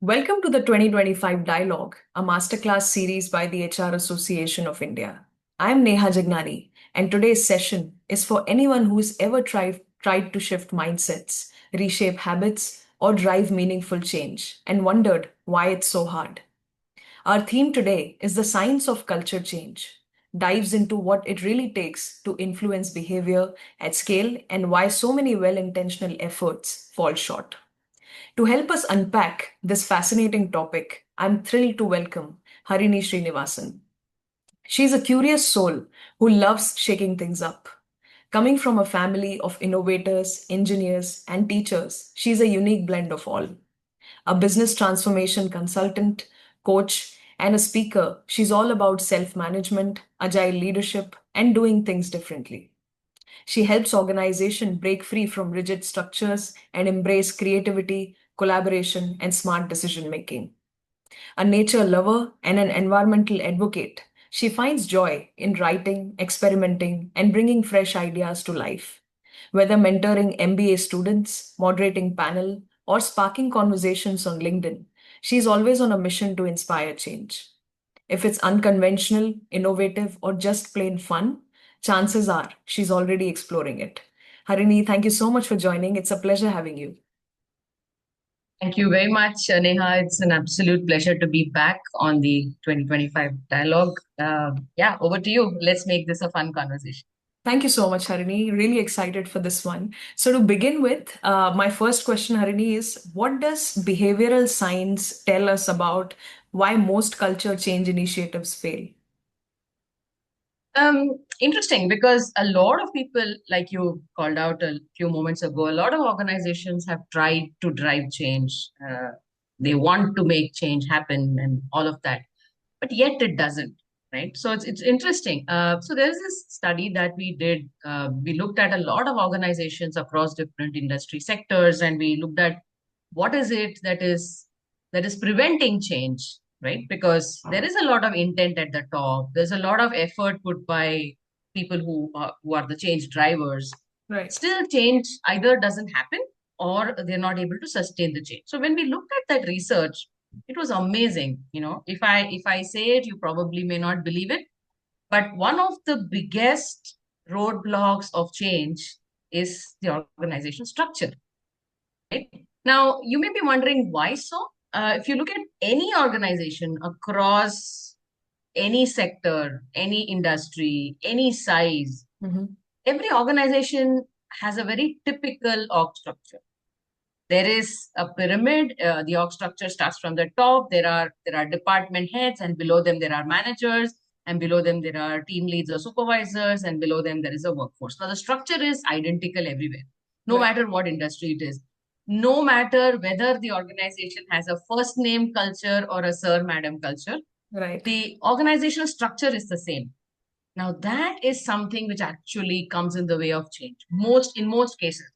Welcome to the 2025 Dialogue, a masterclass series by the HR Association of India. I am Neha Jagnani, and today's session is for anyone who has ever tried to shift mindsets, reshape habits, or drive meaningful change and wondered why it's so hard. Our theme today is the science of culture change, dives into what it really takes to influence behavior at scale and why so many well intentional efforts fall short. To help us unpack this fascinating topic, I'm thrilled to welcome Harini Sreenivasan. She's a curious soul who loves shaking things up. Coming from a family of innovators, engineers, and teachers, she's a unique blend of all. A business transformation consultant, coach, and a speaker, she's all about self management, agile leadership, and doing things differently. She helps organizations break free from rigid structures and embrace creativity, collaboration, and smart decision making. A nature lover and an environmental advocate, she finds joy in writing, experimenting, and bringing fresh ideas to life. Whether mentoring MBA students, moderating panel, or sparking conversations on LinkedIn, she's always on a mission to inspire change. If it's unconventional, innovative, or just plain fun, chances are she's already exploring it. Harini, thank you so much for joining. It's a pleasure having you. Thank you very much, Neha. It's an absolute pleasure to be back on the 2025 dialogue. Yeah, over to you. Let's make this a fun conversation. Thank you so much, Harini. Really excited for this one. So, to begin with, my first question, Harini, is what does behavioral science tell us about why most culture change initiatives fail? Interesting because a lot of people, like you called out a few moments ago, a lot of organizations have tried to drive change. They want to make change happen and all of that, but yet it doesn't, right? So it's interesting. So there's this study that we did. We looked at a lot of organizations across different industry sectors, and we looked at what is it that is preventing change, right? Because there is a lot of intent at the top. There's a lot of effort put by people who are the change drivers. Right. Still, change either doesn't happen or they're not able to sustain the change. So when we looked at that research, it was amazing. If I say it, you probably may not believe it, but one of the biggest roadblocks of change is the organization structure, right? Now, you may be wondering why so. If you look at any organization across any sector, any industry, any size, Mhm. every organization has a very typical org structure. There is a pyramid. The org structure starts from the top. There are department heads, and below them there are managers, and below them there are team leads or supervisors, and below them there is a workforce. Now the structure is identical everywhere, no Right. matter what industry it is, no matter whether the organization has a first name culture or a sir madam culture. Right. The organizational structure is the same. Now that is something which actually comes in the way of change most cases.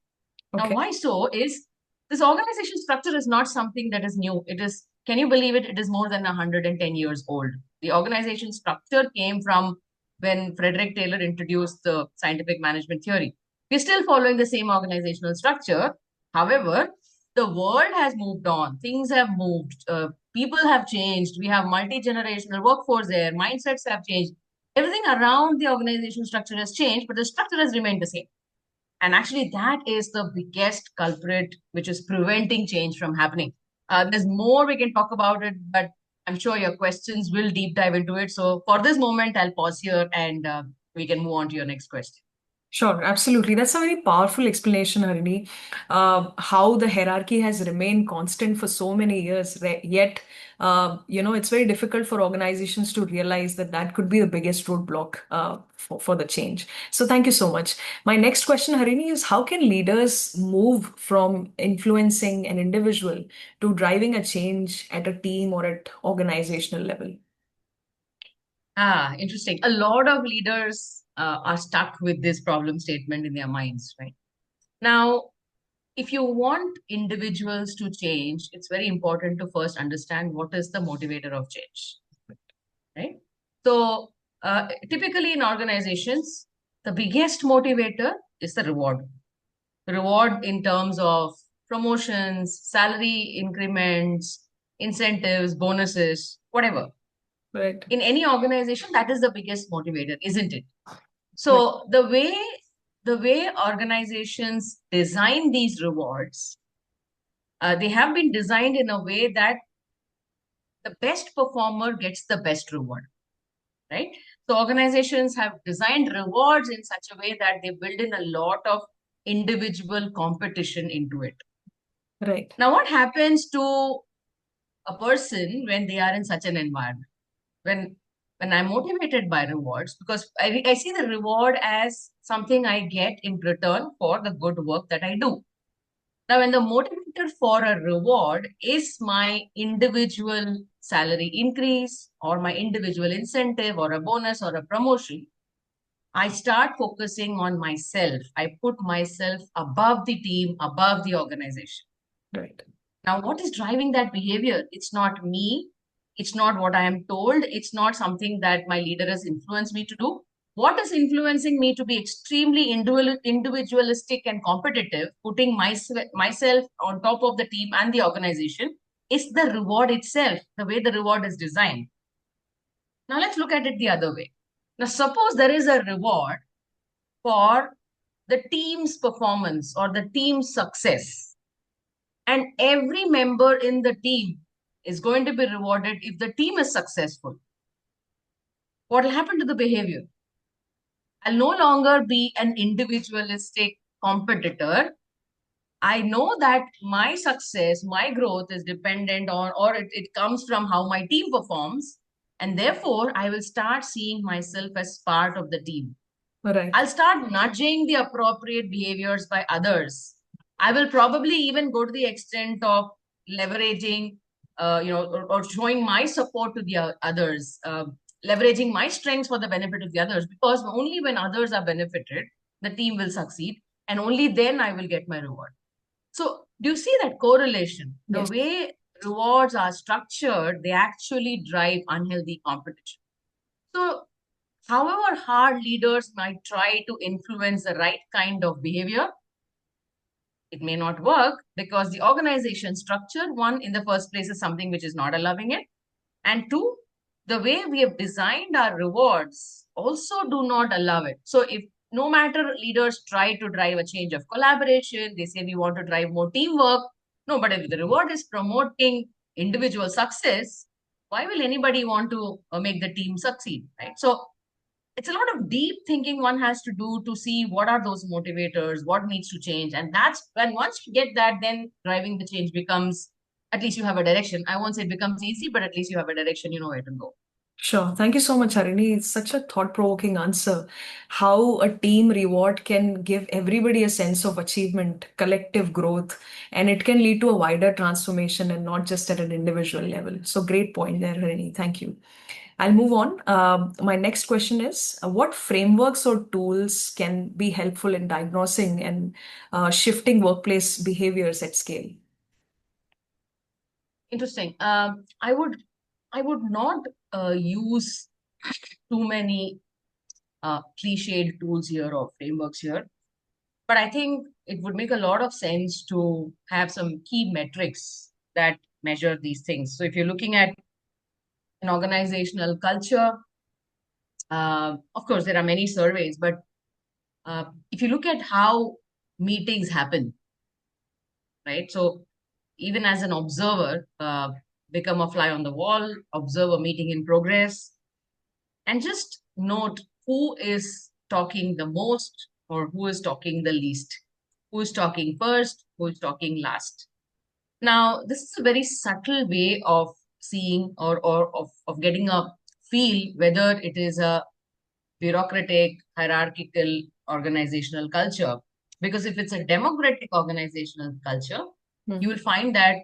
Now, Okay. why so is this organization structure is not something that is new. It is, can you believe it? It is more than 110 years old. The organization structure came from when Frederick Taylor introduced the scientific management theory. We're still following the same organizational structure. However, the world has moved on. Things have moved. People have changed. We have multi-generational workforce there. Mindsets have changed. Everything around the organization structure has changed, but the structure has remained the same. And actually, that is the biggest culprit which is preventing change from happening. There's more we can talk about it, but I'm sure your questions will deep dive into it. So for this moment, I'll pause here and we can move on to your next question. Sure, absolutely. That's a very powerful explanation, Harini. How the hierarchy has remained constant for so many years, yet, it's very difficult for organizations to realize that that could be the biggest roadblock for the change. So, thank you so much. My next question, Harini, is how can leaders move from influencing an individual to driving a change at a team or at organizational level? Interesting. A lot of leaders are stuck with this problem statement in their minds, right? Now, if you want individuals to change, it's very important to first understand what is the motivator of change, right? So, typically in organizations, the biggest motivator is the reward. Reward in terms of promotions, salary increments, incentives, bonuses, whatever. Right. In any organization, that is the biggest motivator, isn't it? Right. So the way organizations design these rewards, they have been designed in a way that the best performer gets the best reward, right? So organizations have designed rewards in such a way that they build in a lot of individual competition into it. Right. Now, what happens to a person when they are in such an environment? When when I'm motivated by rewards, because I see the reward as something I get in return for the good work that I do. Now, when the motivator for a reward is my individual salary increase or my individual incentive or a bonus or a promotion, I start focusing on myself. I put myself above the team, above the organization. Right. Now, what is driving that behavior? It's not me. It's not what I am told. It's not something that my leader has influenced me to do. What is influencing me to be extremely individualistic and competitive, putting myself on top of the team and the organization, is the reward itself, the way the reward is designed. Now, let's look at it the other way. Now, suppose there is a reward for the team's performance or the team's success, and every member in the team is going to be rewarded if the team is successful. What will happen to the behavior? I'll no longer be an individualistic competitor. I know that my success, my growth is dependent on, or it comes from how my team performs. And therefore, I will start seeing myself as part of the team. Right. I'll start nudging the appropriate behaviors by others. I will probably even go to the extent of leveraging, or showing my support to the others, leveraging my strengths for the benefit of the others, because only when others are benefited, the team will succeed, and only then I will get my reward. So, do you see that correlation? The Yes. way rewards are structured, they actually drive unhealthy competition. So, however hard leaders might try to influence the right kind of behavior, it may not work because the organization structure, one, in the first place, is something which is not allowing it. And two, the way we have designed our rewards also do not allow it. So if no matter leaders try to drive a change of collaboration, they say we want to drive more teamwork. No, but if the reward is promoting individual success, why will anybody want to make the team succeed, right? So it's a lot of deep thinking one has to do to see what are those motivators, what needs to change. And that's when once you get that, then driving the change becomes, at least you have a direction. I won't say it becomes easy, but at least you have a direction, you know where to go. Sure. Thank you so much, Harini. It's such a thought-provoking answer. How a team reward can give everybody a sense of achievement, collective growth, and it can lead to a wider transformation and not just at an individual level. So great point there, Harini. Thank you. I'll move on. My next question is, what frameworks or tools can be helpful in diagnosing and shifting workplace behaviors at scale? Interesting. I would not use too many cliched tools here or frameworks here, but I think it would make a lot of sense to have some key metrics that measure these things. So if you're looking at an organizational culture, of course, there are many surveys, but if you look at how meetings happen, right? So even as an observer, become a fly on the wall, observe a meeting in progress, and just note who is talking the most or who is talking the least, who is talking first, who is talking last. Now, this is a very subtle way of seeing or of getting a feel whether it is a bureaucratic, hierarchical organizational culture. Because if it's a democratic organizational culture, you will Mhm. find that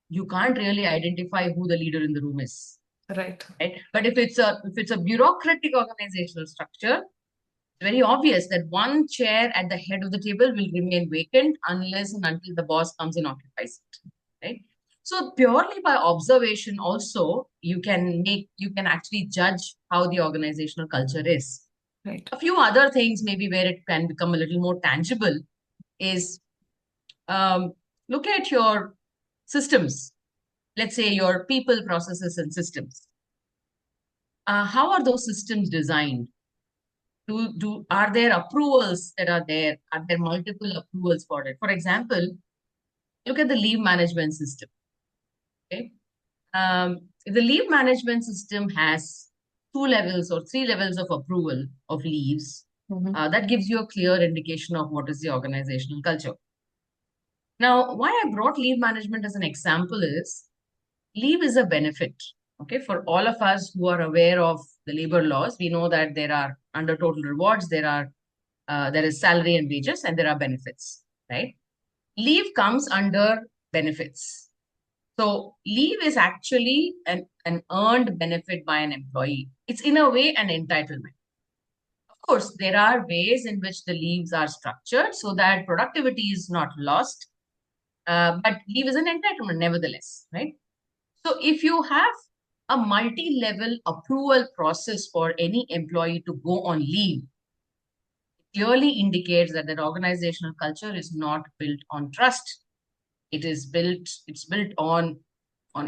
you can't really identify who the leader in the room is. Right. Right? But if it's a bureaucratic organizational structure, it's very obvious that one chair at the head of the table will remain vacant unless and until the boss comes and occupies it. Right? So purely by observation, also you can actually judge how the organizational culture is. Right. A few other things maybe where it can become a little more tangible is, um, look at your systems. let's say your people, processes, and systems. How are those systems designed? Are there approvals that are there? Are there multiple approvals for it? For example, look at the leave management system. Okay. The leave management system has 2 levels or 3 levels of approval of leaves. That gives you a clear indication of what is the organizational culture. Now, why I brought leave management as an example is leave is a benefit. Okay, for all of us who are aware of the labor laws, we know that there are under total rewards, there is salary and wages, and there are benefits, right? Leave comes under benefits. So leave is actually an earned benefit by an employee. It's in a way an entitlement. Of course, there are ways in which the leaves are structured so that productivity is not lost, but leave is an entitlement nevertheless, right? So if you have a multi-level approval process for any employee to go on leave, clearly indicates that organizational culture is not built on trust. It's built on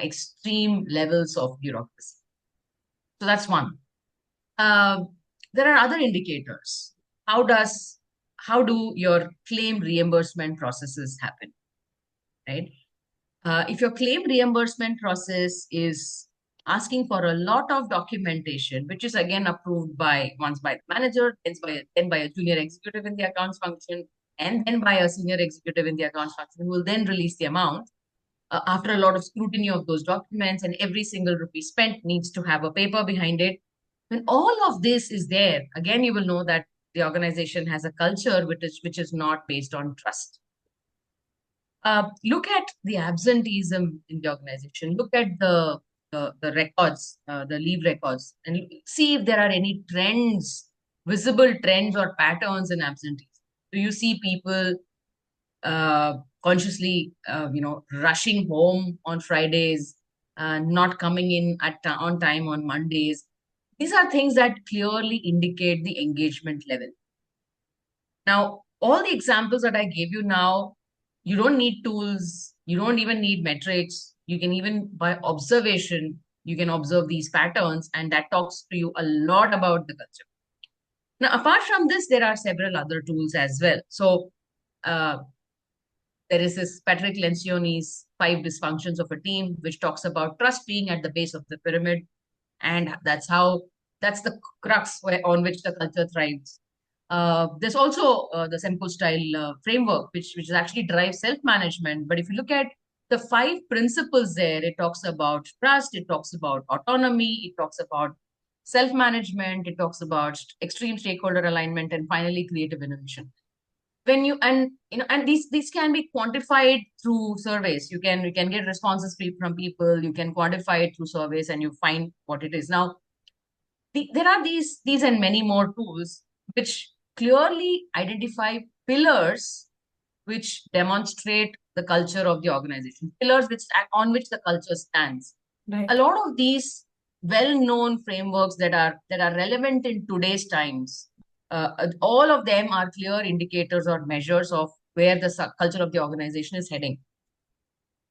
extreme levels of bureaucracy. So that's one. Uh, there are other indicators. How do your claim reimbursement processes happen, right? If your claim reimbursement process is asking for a lot of documentation, which is again approved by once by the manager, then by a junior executive in the accounts function, and then by a senior executive in the accounts function, who will then release the amount. After a lot of scrutiny of those documents, and every single rupee spent needs to have a paper behind it. When all of this is there, again, you will know that the organization has a culture which is not based on trust. Look at the absenteeism in the organization. Look at the records, the leave records, and see if there are any trends, visible trends or patterns in absentees. Do you see people consciously, rushing home on Fridays, not coming in on time on Mondays? These are things that clearly indicate the engagement level. Now, all the examples that I gave you now, you don't need tools, you don't even need metrics. You can even, by observation, you can observe these patterns, and that talks to you a lot about the culture. Now, apart from this, there are several other tools as well. So, uh, there is this Patrick Lencioni's 5 dysfunctions of a team, which talks about trust being at the base of the pyramid. And that's the crux on which the culture thrives. There's also the Sempo style framework, which actually drives self management. But if you look at the 5 principles there, it talks about trust, it talks about autonomy, it talks about self management, it talks about extreme stakeholder alignment, and finally creative innovation. When you and you know and these can be quantified through surveys. You can get responses from people. You can quantify it through surveys, and you find what it is. Now there are these and many more tools which clearly identify pillars which demonstrate the culture of the organization, pillars on which the culture stands. Right. A lot of these well-known frameworks that are relevant in today's times, all of them are clear indicators or measures of where the culture of the organization is heading.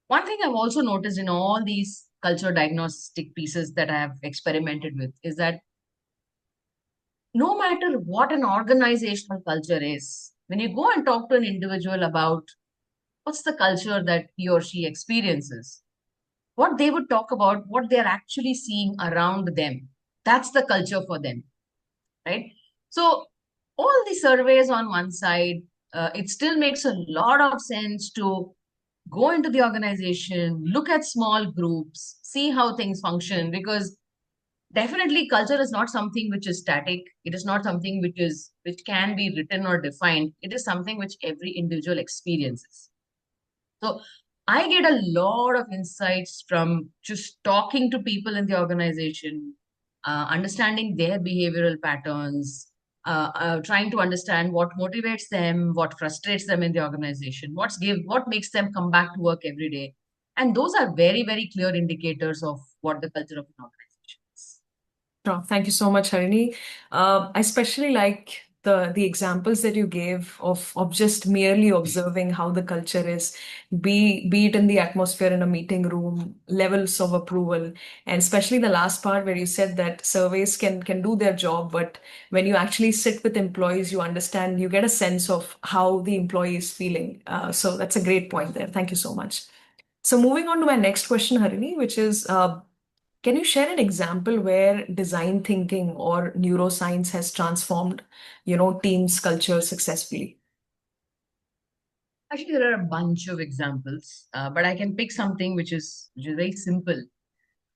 One thing I've also noticed in all these culture diagnostic pieces that I have experimented with is that no matter what an organizational culture is, when you go and talk to an individual about what's the culture that he or she experiences, what they would talk about, what they're actually seeing around them, that's the culture for them, right? So, all the surveys on one side, it still makes a lot of sense to go into the organization, look at small groups, see how things function, because definitely culture is not something which is static. It is not something which can be written or defined. It is something which every individual experiences. So I get a lot of insights from just talking to people in the organization, understanding their behavioral patterns, trying to understand what motivates them, what frustrates them in the organization, what makes them come back to work every day. And those are very, very clear indicators of what the culture of an organization is. Sure. Thank you so much, Harini. I especially like the examples that you gave of just merely observing how the culture is, be it in the atmosphere in a meeting room, levels of approval, and especially the last part where you said that surveys can do their job, but when you actually sit with employees, you understand, you get a sense of how the employee is feeling. So that's a great point there. Thank you so much. So moving on to my next question, Harini, which is, can you share an example where design thinking or neuroscience has transformed, teams' culture successfully? Actually, there are a bunch of examples, but I can pick something which is very simple.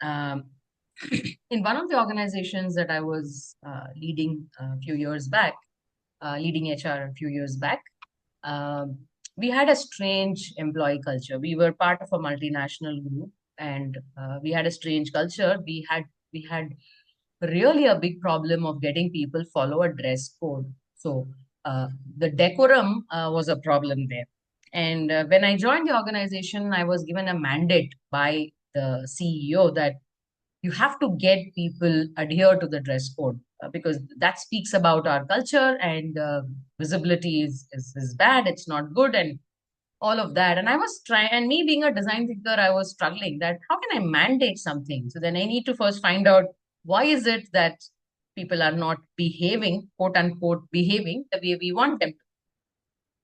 Um, in one of the organizations that I was leading a few years back, leading HR a few years back, um, we had a strange employee culture. We were part of a multinational group, and we had a strange culture. We had really a big problem of getting people follow a dress code. So uh, the decorum was a problem there. And when I joined the organization, I was given a mandate by the CEO that you have to get people adhere to the dress code because that speaks about our culture, and visibility is bad, it's not good, and all of that. And I was trying, and me being a design thinker, I was struggling that how can I mandate something? So then I need to first find out why is it that people are not behaving, quote unquote, behaving the way we want them.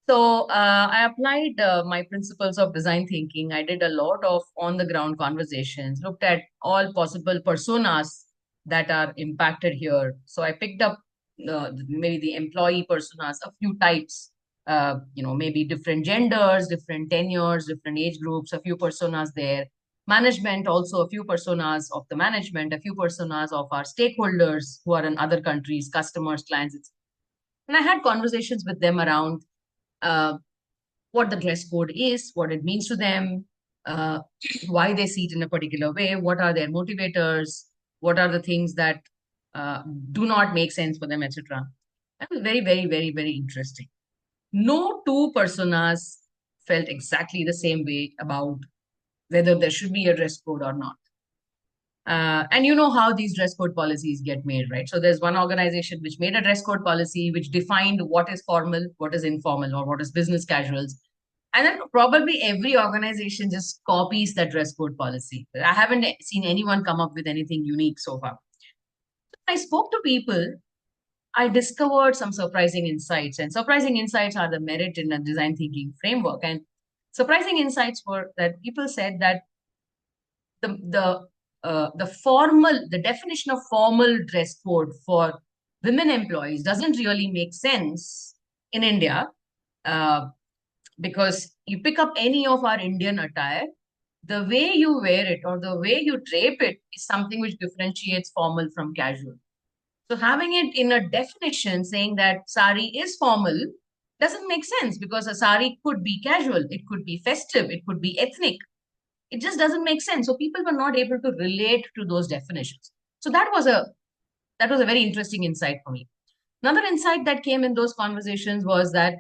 So I applied my principles of design thinking. I did a lot of on the ground conversations, looked at all possible personas that are impacted here. So I picked up maybe the employee personas, a few types, maybe different genders, different tenures, different age groups, a few personas there. Management, also a few personas of the management, a few personas of our stakeholders who are in other countries, customers, clients. And I had conversations with them around uh, what the dress code is, what it means to them, uh, why they see it in a particular way, what are their motivators, what are the things that do not make sense for them, etc. That was very, very, very, very interesting. No two personas felt exactly the same way about whether there should be a dress code or not. And you know how these dress code policies get made, right? So there's one organization which made a dress code policy which defined what is formal, what is informal, or what is business casuals. And then probably every organization just copies that dress code policy. I haven't seen anyone come up with anything unique so far. I spoke to people, I discovered some surprising insights, and surprising insights are the merit in a design thinking framework. And surprising insights were that people said that the definition of formal dress code for women employees doesn't really make sense in India, uh, because you pick up any of our Indian attire, the way you wear it or the way you drape it is something which differentiates formal from casual. So having it in a definition saying that sari is formal doesn't make sense, because a sari could be casual, it could be festive, it could be ethnic. It just doesn't make sense. So people were not able to relate to those definitions. So that was a very interesting insight for me. Another insight that came in those conversations was that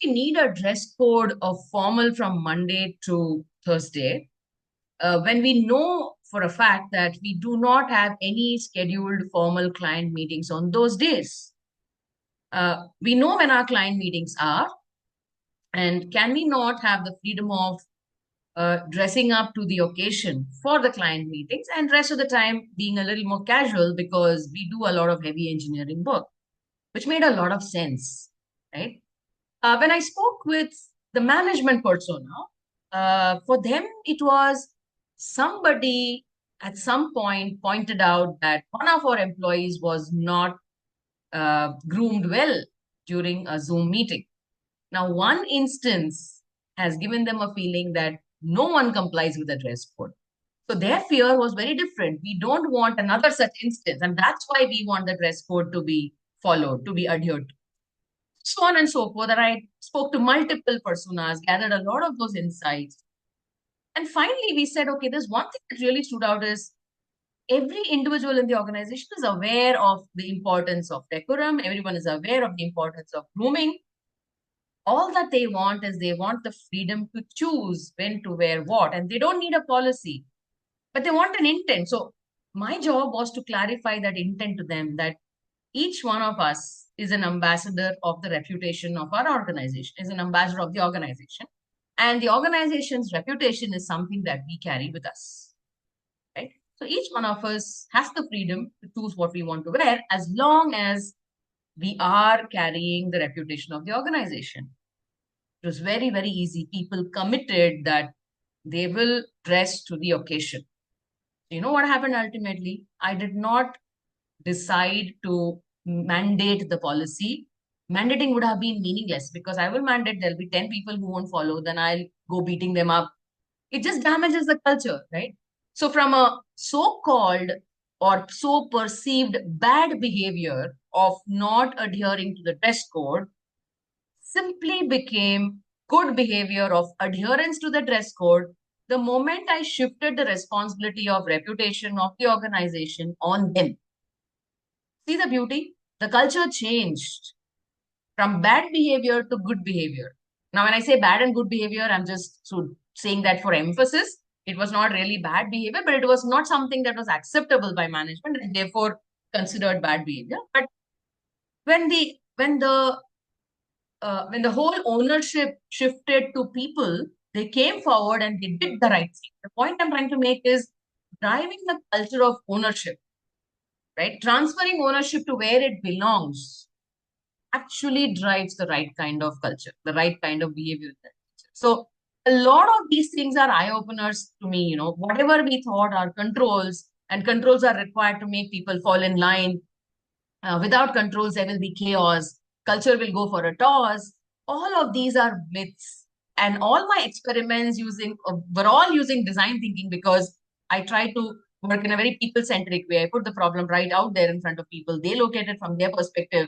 we need a dress code of formal from Monday to Thursday, when we know for a fact that we do not have any scheduled formal client meetings on those days. We know when our client meetings are, and can we not have the freedom of dressing up to the occasion for the client meetings and rest of the time being a little more casual because we do a lot of heavy engineering work, which made a lot of sense, right? When I spoke with the management persona, for them it was somebody at some point pointed out that one of our employees was not groomed well during a Zoom meeting. Now, one instance has given them a feeling that no one complies with the dress code. So their fear was very different. We don't want another such instance, and that's why we want the dress code to be followed, to be adhered to. So on and so forth. And I spoke to multiple personas, gathered a lot of those insights. And finally, we said, okay, there's one thing that really stood out is every individual in the organization is aware of the importance of decorum. Everyone is aware of the importance of grooming. All that they want is they want the freedom to choose when to wear what, and they don't need a policy, but they want an intent. So my job was to clarify that intent to them, that each one of us is an ambassador of the reputation of our organization, is an ambassador of the organization. And the organization's reputation is something that we carry with us, right? So each one of us has the freedom to choose what we want to wear as long as we are carrying the reputation of the organization. It was very, very easy. People committed that they will dress to the occasion. You know what happened ultimately? I did not decide to mandate the policy. Mandating would have been meaningless because I will mandate, there'll be 10 people who won't follow, then I'll go beating them up. It just damages the culture, right? So, from a so called or so perceived bad behavior of not adhering to the dress code, simply became good behavior of adherence to the dress code the moment I shifted the responsibility of reputation of the organization on them. See the beauty? The culture changed from bad behavior to good behavior. Now, when I say bad and good behavior, I'm just saying that for emphasis. It was not really bad behavior, but it was not something that was acceptable by management and therefore considered bad behavior. But when the when the when the whole ownership shifted to people, they came forward and they did the right thing. The point I'm trying to make is driving the culture of ownership, right? Transferring ownership to where it belongs actually drives the right kind of culture, the right kind of behavior. So a lot of these things are eye openers to me. Whatever we thought are controls, and controls are required to make people fall in line. Without controls, there will be chaos. Culture will go for a toss. All of these are myths. And all my experiments were all using design thinking because I try to work in a very people centric way. I put the problem right out there in front of people. They locate it from their perspective,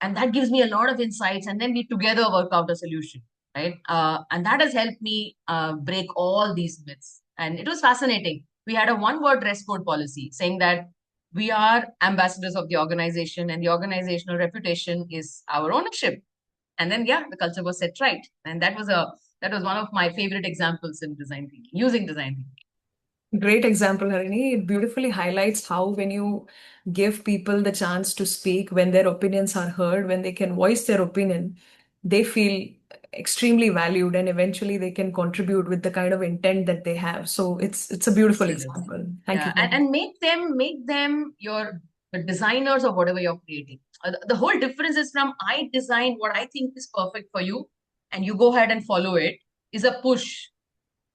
and that gives me a lot of insights, and then we together work out a solution, right? And that has helped me break all these myths, and it was fascinating. We had a one word dress code policy saying that we are ambassadors of the organization and the organizational reputation is our ownership. And then yeah, the culture was set right, and that was one of my favorite examples in design thinking, using design thinking. Great example, Harini. It beautifully highlights how when you give people the chance to speak, when their opinions are heard, when they can voice their opinion, they feel extremely valued and eventually they can contribute with the kind of intent that they have. So it's a beautiful Absolutely. example. Thank you Yeah, for and make them your the designers of whatever you're creating. The whole difference is from I design what I think is perfect for you, and you go ahead and follow it, is a push,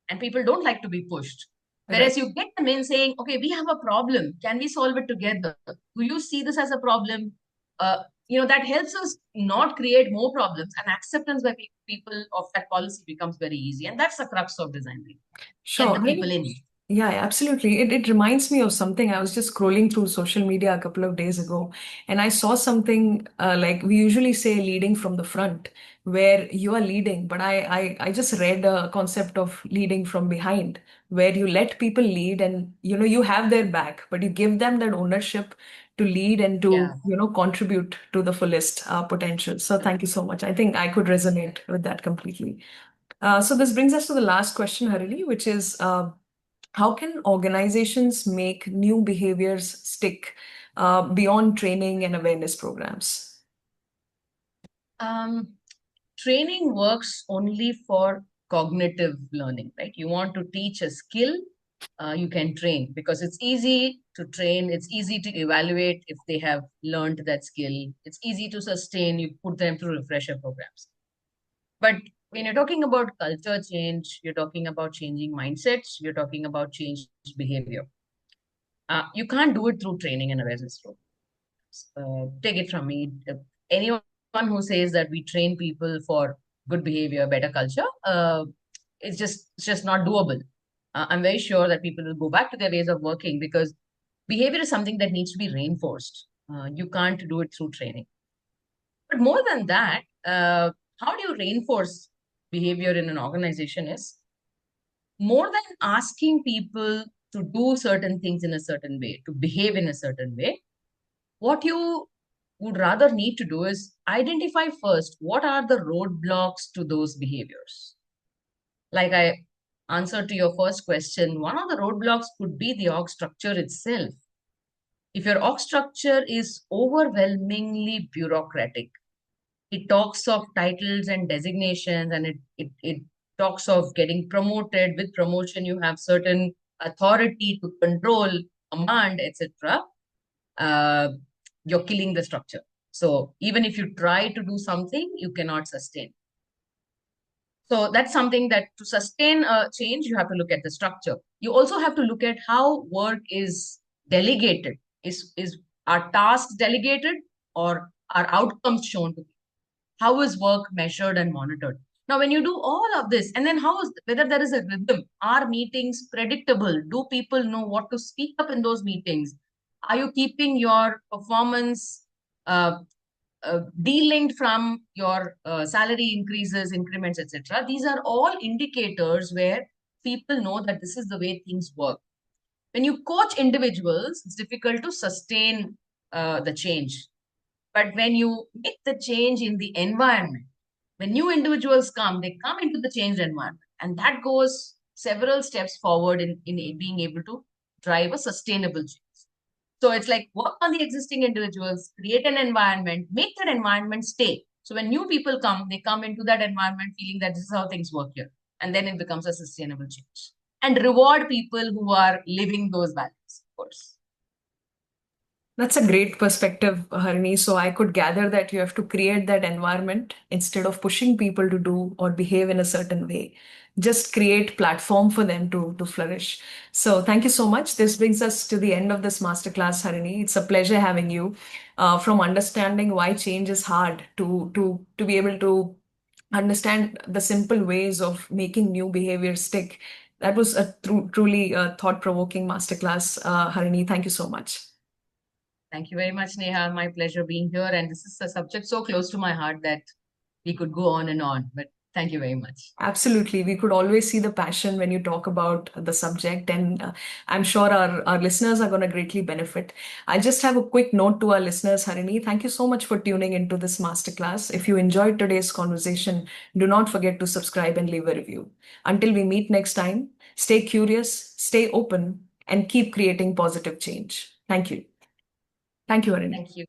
and people don't like to be pushed. right. Whereas you get them in saying, "Okay, we have a problem. Can we solve it together? Do you see this as a problem?" That helps us not create more problems, and acceptance by people of that policy becomes very easy, and that's the crux of design thinking. Get Sure. the people in. Yeah, absolutely. It reminds me of something. I was just scrolling through social media a couple of days ago, and I saw something like we usually say leading from the front, where you are leading, but I just read a concept of leading from behind, where you let people lead and you have their back, but you give them that ownership to lead and to Yeah. contribute to the fullest potential. So thank you so much. I think I could resonate with that completely. So this brings us to the last question, Harini, which is how can organizations make new behaviors stick beyond training and awareness programs? Um, Training works only for cognitive learning, right? You want to teach a skill, you can train because it's easy to train, it's easy to evaluate if they have learned that skill, it's easy to sustain, you put them through refresher programs. But when you're talking about culture change, you're talking about changing mindsets, you're talking about changed behavior. You can't do it through training and awareness programs. Take it from me. Anyone who says that we train people for good behavior, better culture, it's just not doable. I'm very sure that people will go back to their ways of working because behavior is something that needs to be reinforced. You can't do it through training. But more than that, how do you reinforce behavior in an organization is more than asking people to do certain things in a certain way, to behave in a certain way. What you would rather need to do is identify first what are the roadblocks to those behaviors. Like I answered to your first question, one of the roadblocks could be the org structure itself. If your org structure is overwhelmingly bureaucratic, it talks of titles and designations, and it talks of getting promoted. With promotion, you have certain authority to control, command, etc. Uh, you're killing the structure. So even if you try to do something, you cannot sustain. So that's something that to sustain a change, you have to look at the structure. You also have to look at how work is delegated. Is are tasks delegated, or are outcomes shown to? How is work measured and monitored? Now, when you do all of this, and then how is whether there is a rhythm? Are meetings predictable? Do people know what to speak up in those meetings? Are you keeping your performance uh, delinked from your salary increases, increments, etc.? These are all indicators where people know that this is the way things work. When you coach individuals, it's difficult to sustain the change. But when you make the change in the environment, when new individuals come, they come into the changed environment. And that goes several steps forward in being able to drive a sustainable change. So it's like work on the existing individuals, create an environment, make that environment stay. So when new people come, they come into that environment feeling that this is how things work here. And then it becomes a sustainable change. And reward people who are living those values, of course. That's a great perspective, Harini. So I could gather that you have to create that environment instead of pushing people to do or behave in a certain way. Just create platform for them to flourish. So thank you so much. This brings us to the end of this masterclass, Harini. It's a pleasure having you. From understanding why change is hard to be able to understand the simple ways of making new behavior stick. That was a truly thought-provoking masterclass, Harini. Thank you so much. Thank you very much, Neha. My pleasure being here. And this is a subject so close to my heart that we could go on and on. But thank you very much. Absolutely. We could always see the passion when you talk about the subject, and I'm sure our listeners are going to greatly benefit. I just have a quick note to our listeners, Harini. Thank you so much for tuning into this masterclass. If you enjoyed today's conversation, do not forget to subscribe and leave a review. Until we meet next time, stay curious, stay open, and keep creating positive change. Thank you. Thank you, Harini. Thank you.